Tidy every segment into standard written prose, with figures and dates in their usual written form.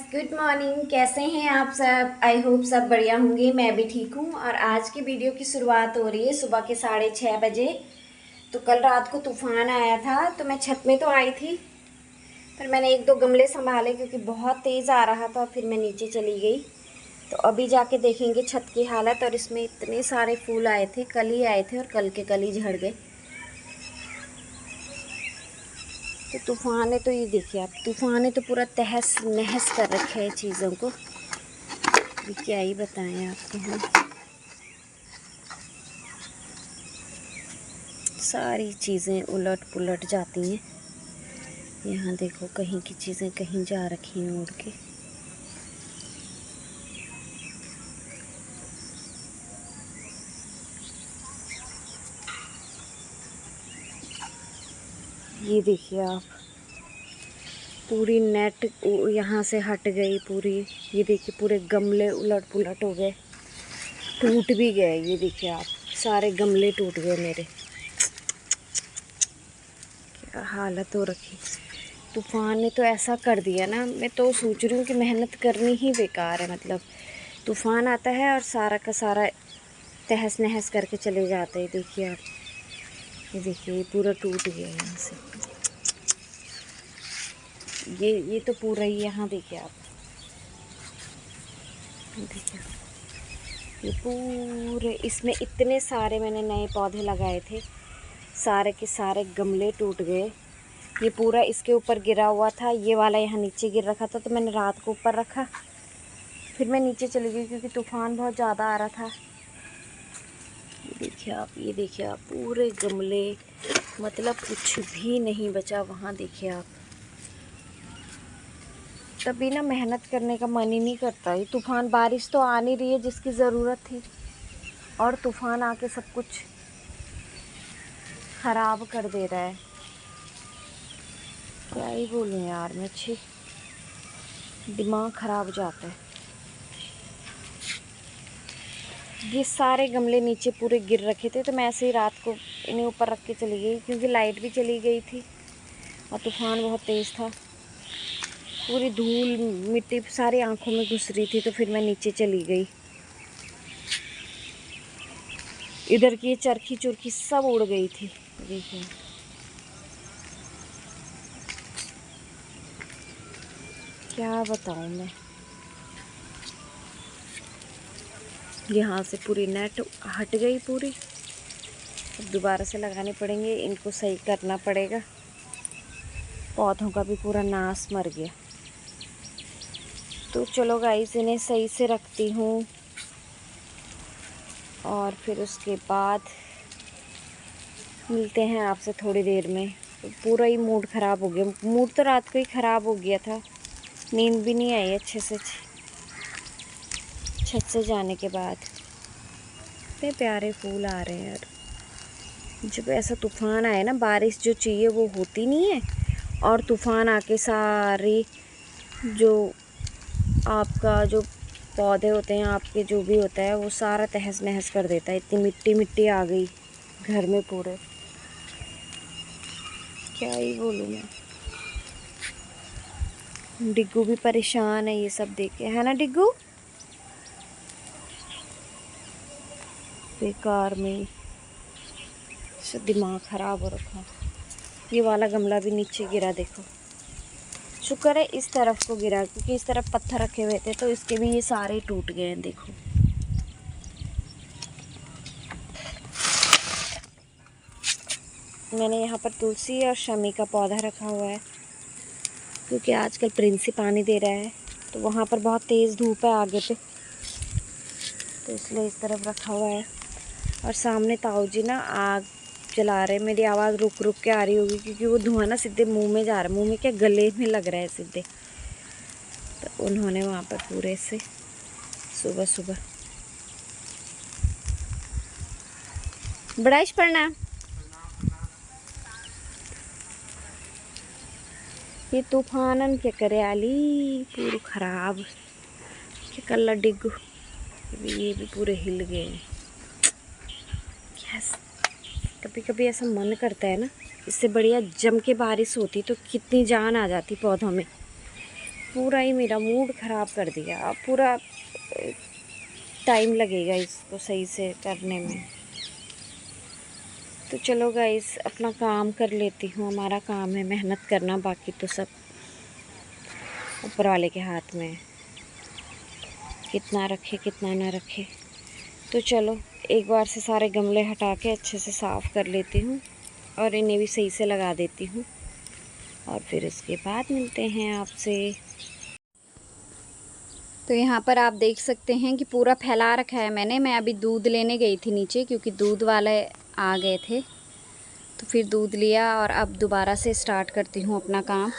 Good morning. कैसे हैं आप सब? आई होप सब बढ़िया होंगे। मैं भी ठीक हूँ। और आज की वीडियो की शुरुआत हो रही है सुबह के 6:30 बजे। तो कल रात को तूफान आया था, तो मैं छत में तो आई थी, पर मैंने एक दो गमले संभाले क्योंकि बहुत तेज़ आ रहा था। फिर मैं नीचे चली गई। तो अभी जाके देखेंगे छत की हालत। और इसमें इतने सारे फूल आए थे, कल ही आए थे और कल के कल ही झड़ गए। तो तूफ़ान ने तो ये देखिए आप, तूफ़ान ने तो पूरा तहस नहस कर रखा है चीज़ों को। ये क्या ही बताएं आपको हम। सारी चीज़ें उलट पुलट जाती हैं। यहाँ देखो, कहीं की चीज़ें कहीं जा रखी हैं उड़ के। ये देखिए आप, पूरी नेट यहाँ से हट गई पूरी। ये देखिए पूरे गमले उलट पुलट हो गए, टूट भी गए। ये देखिए आप, सारे गमले टूट गए मेरे। क्या हालत हो रखी। तूफ़ान ने तो ऐसा कर दिया ना, मैं तो सोच रही हूँ कि मेहनत करनी ही बेकार है। मतलब तूफ़ान आता है और सारा का सारा तहस नहस करके चले जाते हैं। देखिए आप, ये देखिए ये पूरा टूट गया यहाँ से। ये तो पूरा ही, यहाँ देखिए आप, देखिए ये पूरे, इसमें इतने सारे मैंने नए पौधे लगाए थे, सारे के सारे गमले टूट गए। ये पूरा इसके ऊपर गिरा हुआ था, ये वाला यहाँ नीचे गिर रखा था, तो मैंने रात को ऊपर रखा। फिर मैं नीचे चली गई क्योंकि तूफ़ान बहुत ज़्यादा आ रहा था। ये देखिए आप, ये देखिए आप, पूरे गमले, मतलब कुछ भी नहीं बचा वहाँ। देखिए आप, तभी ना मेहनत करने का मन ही नहीं करता। ये तूफ़ान, बारिश तो आ नहीं रही है जिसकी ज़रूरत थी, और तूफ़ान आके सब कुछ ख़राब कर दे रहा है। क्या ही बोलूँ यार मैं, छी, दिमाग ख़राब हो जाता है। ये सारे गमले नीचे पूरे गिर रखे थे, तो मैं ऐसे ही रात को इन्हें ऊपर रख के चली गई क्योंकि लाइट भी चली गई थी और तूफ़ान बहुत तेज़ था। पूरी धूल मिट्टी सारी आंखों में घुस रही थी, तो फिर मैं नीचे चली गई। इधर की चरखी चुरखी सब उड़ गई थी। देखिए क्या बताऊँ मैं। यहाँ से पूरी नेट हट गई पूरी। अब दोबारा से लगाने पड़ेंगे, इनको सही करना पड़ेगा। पौधों का भी पूरा नाश मर गया। तो चलो गाइस, इन्हें सही से रखती हूँ और फिर उसके बाद मिलते हैं आपसे थोड़ी देर में। तो पूरा ही मूड ख़राब हो गया। मूड तो रात को ही ख़राब हो गया था, नींद भी नहीं आई अच्छे से छत से जाने के बाद। इतने प्यारे फूल आ रहे हैं यार। जब ऐसा तूफ़ान आए ना, बारिश जो चाहिए वो होती नहीं है, और तूफ़ान आके सारी जो आपका जो पौधे होते हैं, आपके जो भी होता है, वो सारा तहस नहस कर देता है। इतनी मिट्टी मिट्टी आ गई घर में पूरे। क्या ही बोलूँ मैं। डिग्गू भी परेशान है ये सब देख के, है ना डिग्गू? बेकार में सब दिमाग ख़राब हो रखा। ये वाला गमला भी नीचे गिरा, देखो। शुक्र है इस तरफ को गिरा, क्योंकि इस तरफ पत्थर रखे हुए थे, तो इसके भी ये सारे टूट गए हैं। देखो मैंने यहाँ पर तुलसी और शमी का पौधा रखा हुआ है, क्योंकि आजकल प्रिंसी पानी दे रहा है, तो वहाँ पर बहुत तेज़ धूप है आगे पे, तो इसलिए इस तरफ रखा हुआ है। और सामने ताऊ जी ना आग जला रहे। मेरी आवाज़ रुक रुक के आ रही होगी क्योंकि वो धुआं ना सीधे मुंह में जा रहा है, मुंह में क्या गले में लग रहा है सीधे। तो उन्होंने वहाँ पर पूरे से सुबह सुबह बड़ाइश पढ़ना। ये तूफानन क्या करे आली, पूरी ख़राब क्या कल्ला डिग। ये भी पूरे हिल गए। यस, कभी कभी ऐसा मन करता है ना, इससे बढ़िया जम के बारिश होती तो कितनी जान आ जाती पौधों में। पूरा ही मेरा मूड ख़राब कर दिया। अब पूरा टाइम लगेगा इसको सही से करने में। तो चलो गाइस, अपना काम कर लेती हूँ। हमारा काम है मेहनत करना, बाकी तो सब ऊपर वाले के हाथ में है, कितना रखे कितना ना रखे। तो चलो एक बार से सारे गमले हटा के अच्छे से साफ़ कर लेती हूँ और इन्हें भी सही से लगा देती हूँ, और फिर उसके बाद मिलते हैं आपसे। तो यहाँ पर आप देख सकते हैं कि पूरा फैला रखा है मैंने। मैं अभी दूध लेने गई थी नीचे, क्योंकि दूध वाले आ गए थे, तो फिर दूध लिया और अब दोबारा से स्टार्ट करती हूँ अपना काम।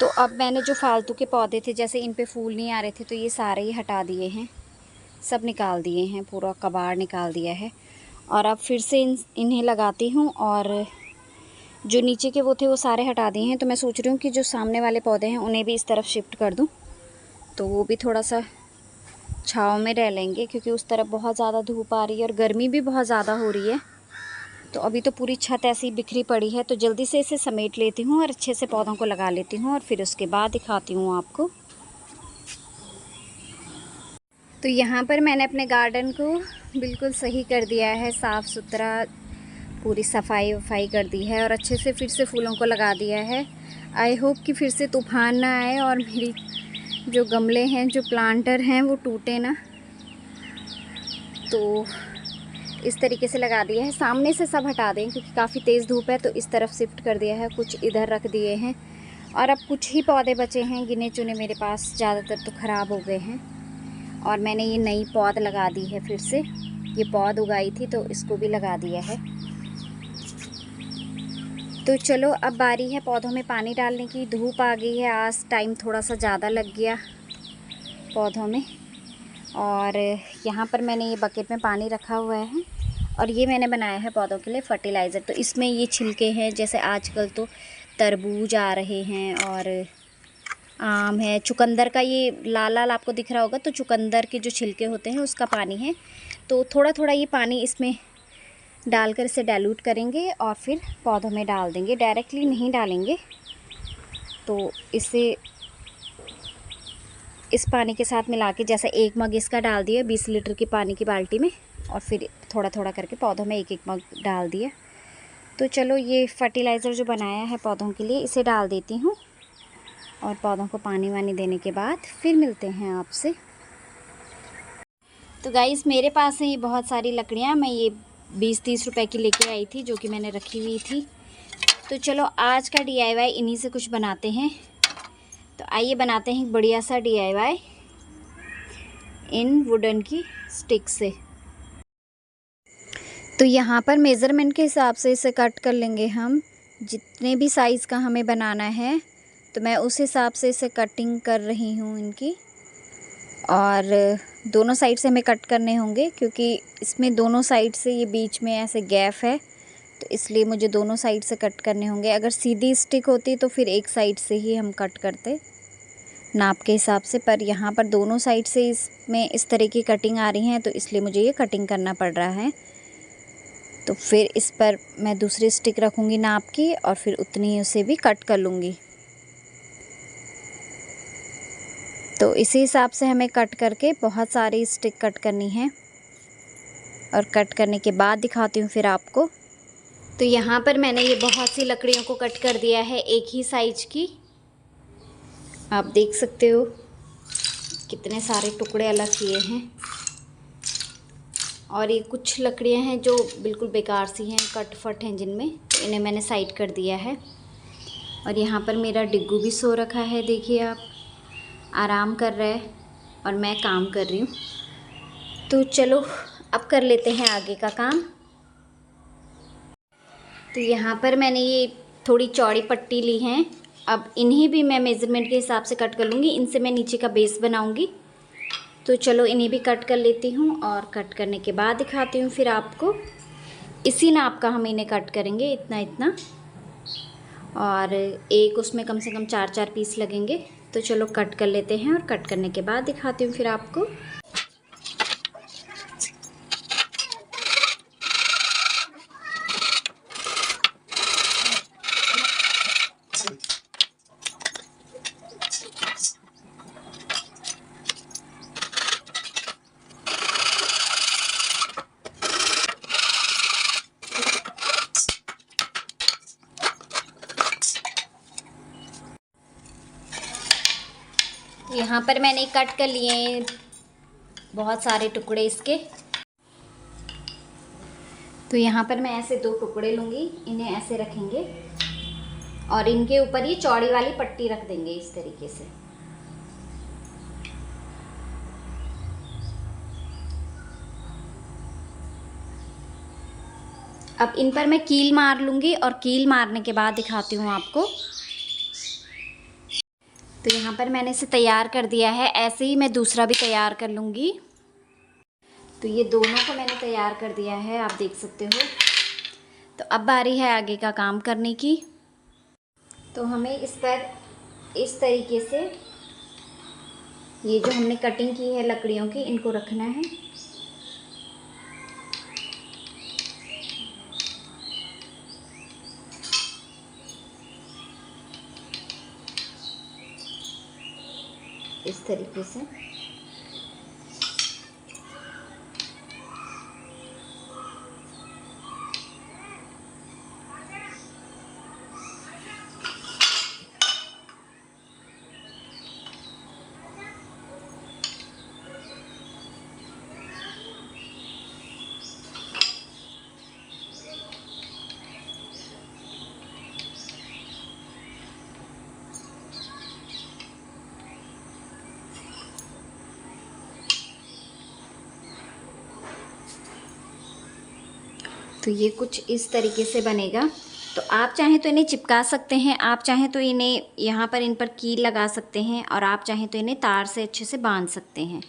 तो अब मैंने जो फालतू के पौधे थे, जैसे इन पे फूल नहीं आ रहे थे, तो ये सारे ही हटा दिए हैं, सब निकाल दिए हैं, पूरा कबाड़ निकाल दिया है। और अब फिर से इन्हें लगाती हूँ, और जो नीचे के वो थे वो सारे हटा दिए हैं। तो मैं सोच रही हूँ कि जो सामने वाले पौधे हैं उन्हें भी इस तरफ शिफ्ट कर दूँ, तो वो भी थोड़ा सा छाँव में रह लेंगे, क्योंकि उस तरफ बहुत ज़्यादा धूप आ रही है और गर्मी भी बहुत ज़्यादा हो रही है। तो अभी तो पूरी छत ऐसी बिखरी पड़ी है, तो जल्दी से इसे समेट लेती हूँ और अच्छे से पौधों को लगा लेती हूँ, और फिर उसके बाद दिखाती हूँ आपको। तो यहाँ पर मैंने अपने गार्डन को बिल्कुल सही कर दिया है, साफ़ सुथरा, पूरी सफाई वफाई कर दी है और अच्छे से फिर से फूलों को लगा दिया है। आई होप कि फिर से तूफ़ान ना आए और मेरी जो गमले हैं, जो प्लांटर हैं, वो टूटे ना। तो इस तरीके से लगा दिया है। सामने से सब हटा दें क्योंकि काफ़ी तेज़ धूप है, तो इस तरफ शिफ्ट कर दिया है, कुछ इधर रख दिए हैं। और अब कुछ ही पौधे बचे हैं गिने चुने मेरे पास, ज़्यादातर तो ख़राब हो गए हैं। और मैंने ये नई पौध लगा दी है, फिर से ये पौध उगाई थी तो इसको भी लगा दिया है। तो चलो अब बारी है पौधों में पानी डालने की। धूप आ गई है, आज टाइम थोड़ा सा ज़्यादा लग गया पौधों में। और यहाँ पर मैंने ये बकेट में पानी रखा हुआ है, और ये मैंने बनाया है पौधों के लिए फर्टिलाइज़र। तो इसमें ये छिलके हैं, जैसे आजकल तो तरबूज आ रहे हैं और आम है, चुकंदर का ये लाल लाल आपको दिख रहा होगा, तो चुकंदर के जो छिलके होते हैं उसका पानी है। तो थोड़ा थोड़ा ये पानी इसमें डालकर इसे डाइल्यूट करेंगे और फिर पौधों में डाल देंगे, डायरेक्टली नहीं डालेंगे। तो इसे इस पानी के साथ मिला के, जैसे 1 मग इसका डाल दिया 20 लीटर की पानी की बाल्टी में, और फिर थोड़ा थोड़ा करके पौधों में 1-1 मग डाल दिया। तो चलो ये फर्टिलाइज़र जो बनाया है पौधों के लिए, इसे डाल देती हूँ, और पौधों को पानी वानी देने के बाद फिर मिलते हैं आपसे। तो गाइस, मेरे पास है ये बहुत सारी लकड़ियाँ, मैं ये 20-30 रुपए की लेके आई थी, जो कि मैंने रखी हुई थी। तो चलो आज का DIY इन्हीं से कुछ बनाते हैं। तो आइए बनाते हैं बढ़िया सा DIY इन वुडन की स्टिक से। तो यहाँ पर मेज़रमेंट के हिसाब से इसे कट कर लेंगे हम, जितने भी साइज़ का हमें बनाना है। तो मैं उस हिसाब से इसे कटिंग कर रही हूँ इनकी, और दोनों साइड से हमें कट करने होंगे, क्योंकि इसमें दोनों साइड से ये बीच में ऐसे गैप है, तो इसलिए मुझे दोनों साइड से कट करने होंगे। अगर सीधी स्टिक होती तो फिर एक साइड से ही हम कट करते नाप के हिसाब से, पर यहाँ पर दोनों साइड से इसमें इस तरह की कटिंग आ रही है, तो इसलिए मुझे ये कटिंग करना पड़ रहा है। तो फिर इस पर मैं दूसरी स्टिक रखूँगी नाप की, और फिर उतनी ही उसे भी कट कर लूँगी। तो इसी हिसाब से हमें कट करके बहुत सारी स्टिक कट करनी है, और कट करने के बाद दिखाती हूँ फिर आपको। तो यहाँ पर मैंने ये बहुत सी लकड़ियों को कट कर दिया है, एक ही साइज की। आप देख सकते हो कितने सारे टुकड़े अलग किए हैं। और ये कुछ लकड़ियाँ हैं जो बिल्कुल बेकार सी हैं, कट फट हैं जिनमें, तो इन्हें मैंने साइड कर दिया है। और यहाँ पर मेरा डिग्गू भी सो रखा है, देखिए आप, आराम कर रहा है, और मैं काम कर रही हूँ। तो चलो अब कर लेते हैं आगे का काम। तो यहाँ पर मैंने ये थोड़ी चौड़ी पट्टी ली है, अब इन्हीं भी मैं मेज़रमेंट के हिसाब से कट कर लूँगी। इनसे मैं नीचे का बेस बनाऊँगी। तो चलो इन्हें भी कट कर लेती हूँ, और कट करने के बाद दिखाती हूँ फिर आपको। इसी नाप का हम इन्हें कट करेंगे, इतना इतना, और एक उसमें कम से कम 4-4 पीस लगेंगे। तो चलो कट कर लेते हैं, और कट करने के बाद दिखाती हूँ फिर आपको। यहाँ पर मैंने कट कर लिए बहुत सारे टुकड़े इसके। तो यहाँ पर मैं ऐसे 2 टुकड़े लूँगी, इन्हें ऐसे रखेंगे और इनके ऊपर ये चौड़ी वाली पट्टी रख देंगे इस तरीके से। अब इन पर मैं कील मार लूँगी और कील मारने के बाद दिखाती हूँ आपको। तो यहाँ पर मैंने इसे तैयार कर दिया है, ऐसे ही मैं दूसरा भी तैयार कर लूँगी। तो ये दोनों को मैंने तैयार कर दिया है, आप देख सकते हो। तो अब बारी है आगे का काम करने की। तो हमें इस पर इस तरीके से ये जो हमने कटिंग की है लकड़ियों की, इनको रखना है। इस तरीके से। तो ये कुछ इस तरीके से बनेगा। तो आप चाहें तो इन्हें चिपका सकते हैं, आप चाहें तो इन्हें यहाँ पर इन पर कील लगा सकते हैं, और आप चाहें तो इन्हें तार से अच्छे से बांध सकते हैं।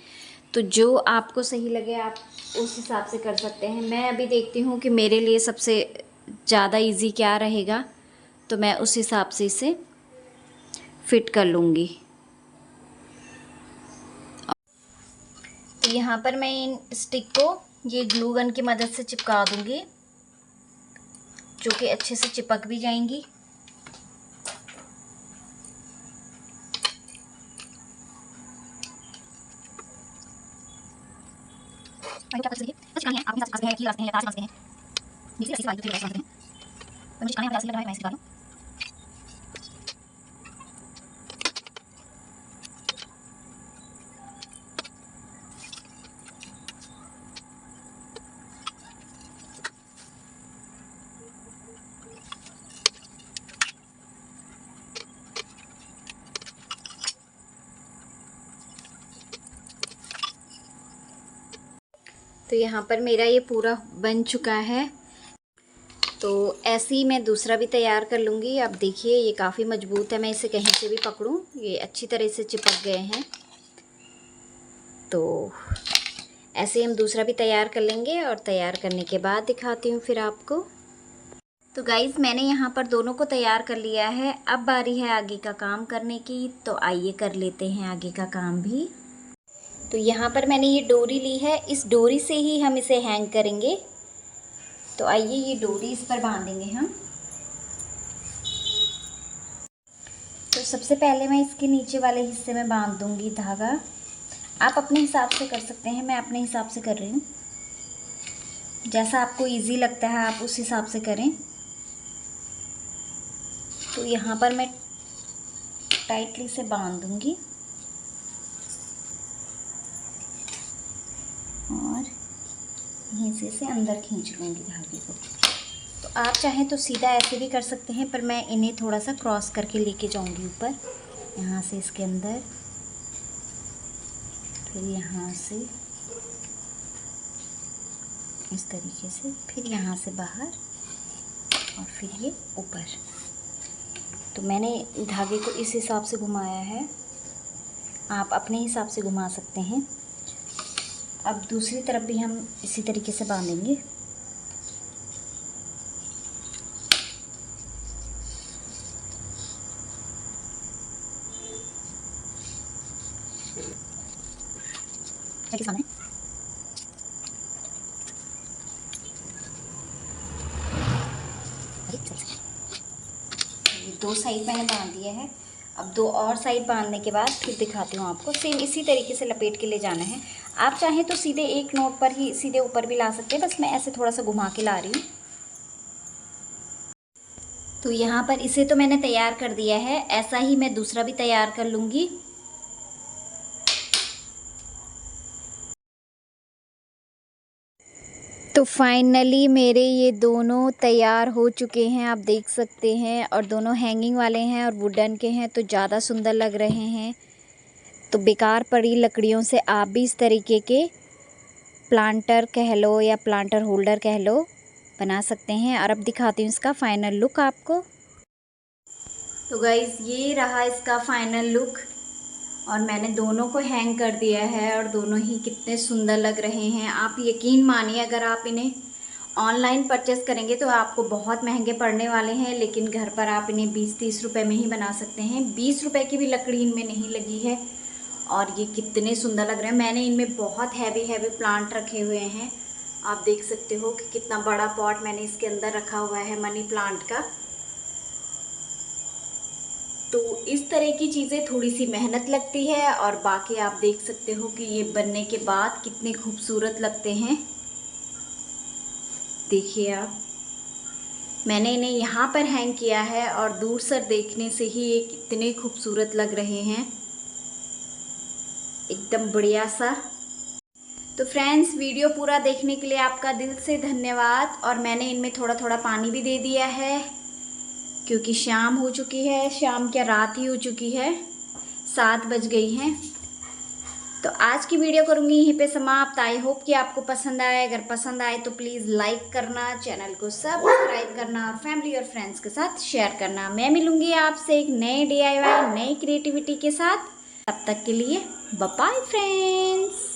तो जो आपको सही लगे आप उस हिसाब से कर सकते हैं। मैं अभी देखती हूँ कि मेरे लिए सबसे ज़्यादा इजी क्या रहेगा, तो मैं उस हिसाब से इसे फिट कर लूँगी। तो यहाँ पर मैं इन स्टिक को ये ग्लू गन की मदद से चिपका दूँगी, जो कि अच्छे से चिपक भी जाएंगी। तो यहाँ पर मेरा ये पूरा बन चुका है। तो ऐसे ही मैं दूसरा भी तैयार कर लूँगी। अब देखिए ये काफ़ी मजबूत है, मैं इसे कहीं से भी पकड़ूँ ये अच्छी तरह से चिपक गए हैं। तो ऐसे ही हम दूसरा भी तैयार कर लेंगे, और तैयार करने के बाद दिखाती हूँ फिर आपको। तो गाइज़ मैंने यहाँ पर दोनों को तैयार कर लिया है। अब बारी है आगे का काम करने की, तो आइए कर लेते हैं आगे का काम भी। तो यहाँ पर मैंने ये डोरी ली है, इस डोरी से ही हम इसे हैंग करेंगे। तो आइए ये डोरी इस पर बांधेंगे हम। तो सबसे पहले मैं इसके नीचे वाले हिस्से में बांध दूंगी धागा। आप अपने हिसाब से कर सकते हैं, मैं अपने हिसाब से कर रही हूँ। जैसा आपको इजी लगता है आप उस हिसाब से करें। तो यहाँ पर मैं टाइटली से बांध दूंगी और यहीं से इसे अंदर खींच लूँगी धागे को। तो आप चाहें तो सीधा ऐसे भी कर सकते हैं, पर मैं इन्हें थोड़ा सा क्रॉस करके लेके जाऊँगी ऊपर, यहाँ से इसके अंदर, फिर यहाँ से इस तरीके से, फिर यहाँ से बाहर और फिर ये ऊपर। तो मैंने धागे को इस हिसाब से घुमाया है, आप अपने हिसाब से घुमा सकते हैं। अब दूसरी तरफ भी हम इसी तरीके से बांधेंगे। ये 2 साइड मैंने बांध दिया है। अब 2 और साइड बांधने के बाद फिर दिखाती हूँ आपको। सेम इसी तरीके से लपेट के ले जाना है। आप चाहें तो सीधे एक नोट पर ही सीधे ऊपर भी ला सकते हैं, बस मैं ऐसे थोड़ा सा घुमा के ला रही हूँ। तो यहाँ पर इसे तो मैंने तैयार कर दिया है, ऐसा ही मैं दूसरा भी तैयार कर लूँगी। तो फाइनली मेरे ये दोनों तैयार हो चुके हैं, आप देख सकते हैं। और दोनों हैंगिंग वाले हैं और वुडन के हैं, तो ज़्यादा सुंदर लग रहे हैं। तो बेकार पड़ी लकड़ियों से आप भी इस तरीके के प्लांटर कह लो या प्लांटर होल्डर कह लो, बना सकते हैं। और अब दिखाती हूँ इसका फाइनल लुक आपको। तो गाइस ये रहा इसका फाइनल लुक, और मैंने दोनों को हैंग कर दिया है और दोनों ही कितने सुंदर लग रहे हैं। आप यकीन मानिए, अगर आप इन्हें ऑनलाइन परचेस करेंगे तो आपको बहुत महंगे पड़ने वाले हैं, लेकिन घर पर आप इन्हें 20-30 रुपए में ही बना सकते हैं। 20 रुपए की भी लकड़ी इनमें नहीं लगी है, और ये कितने सुंदर लग रहे हैं। मैंने इनमें बहुत हैवी प्लांट रखे हुए हैं। आप देख सकते हो कि कितना बड़ा पॉट मैंने इसके अंदर रखा हुआ है मनी प्लांट का। तो इस तरह की चीज़ें थोड़ी सी मेहनत लगती है, और बाकी आप देख सकते हो कि ये बनने के बाद कितने खूबसूरत लगते हैं। देखिए आप, मैंने इन्हें यहाँ पर हैंग किया है और दूर से देखने से ही ये कितने खूबसूरत लग रहे हैं, एकदम बढ़िया सा। तो फ्रेंड्स, वीडियो पूरा देखने के लिए आपका दिल से धन्यवाद। और मैंने इनमें थोड़ा थोड़ा पानी भी दे दिया है, क्योंकि शाम हो चुकी है, शाम क्या रात ही हो चुकी है, 7 बज गई हैं। तो आज की वीडियो करूँगी यहीं पे समाप्त। आई होप कि आपको पसंद आए। अगर पसंद आए तो प्लीज़ लाइक करना, चैनल को सब्सक्राइब करना और फैमिली और फ्रेंड्स के साथ शेयर करना। मैं मिलूँगी आपसे एक नए DIY नई क्रिएटिविटी के साथ। तब तक के लिए बाय बाय फ्रेंड्स।